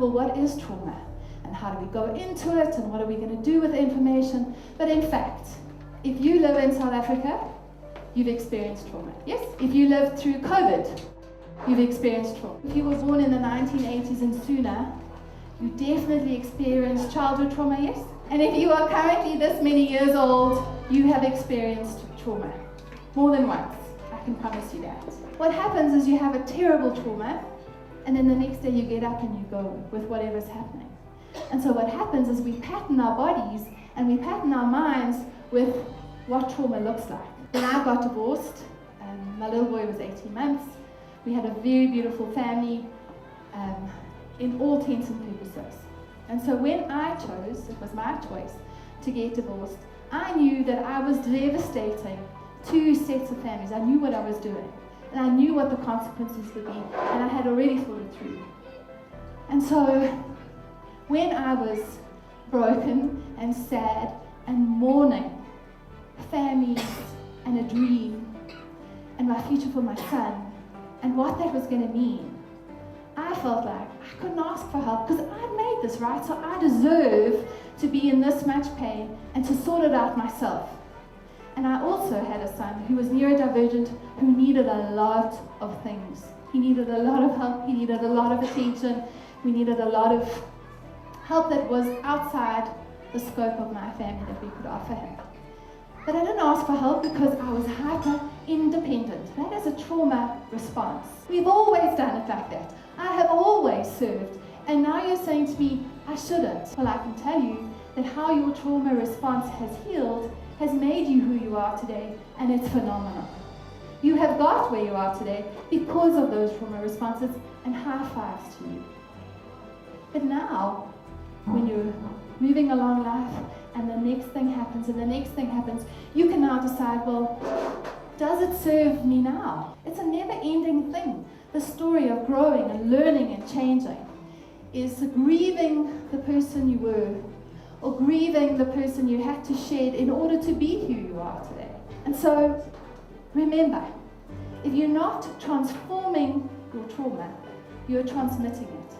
well, what is trauma? And how do we go into it? And what are we going to do with the information? But in fact, if you live in South Africa, you've experienced trauma. Yes? If you lived through COVID, you've experienced trauma. If you were born in the 1980s and sooner, you definitely experienced childhood trauma, yes? And if you are currently this many years old, you have experienced trauma. More than once, I can promise you that. What happens is you have a terrible trauma, and then the next day you get up and you go with whatever's happening. And so what happens is we pattern our bodies and we pattern our minds with what trauma looks like. When I got divorced, my little boy was 18 months, we had a very beautiful family in all intents and purposes. And so when I chose, it was my choice, to get divorced, I knew that I was devastating two sets of families. I knew what I was doing, and I knew what the consequences would be, and I had already thought it through. And so when I was broken and sad and mourning families and a dream and my future for my son and what that was going to mean, I felt like I couldn't ask for help because I'd made this, right? So I deserve to be in this much pain and to sort it out myself. And I also had a son who was neurodivergent, who needed a lot of things. He needed a lot of help, he needed a lot of attention, we needed a lot of help that was outside the scope of my family that we could offer him. But I didn't ask for help because I was hyper-independent. That is a trauma response. We've always done it like that. I have always served, and now you're saying to me, I shouldn't. Well, I can tell you that how your trauma response has healed has made you who you are today, and it's phenomenal. You have got where you are today because of those trauma responses, and high fives to you. But now, when you're moving along life, and the next thing happens, and the next thing happens, you can now decide, well, does it serve me now? It's a never-ending thing. The story of growing and learning and changing is grieving the person you were, or grieving the person you had to shed in order to be who you are today. And so, remember, if you're not transforming your trauma, you're transmitting it.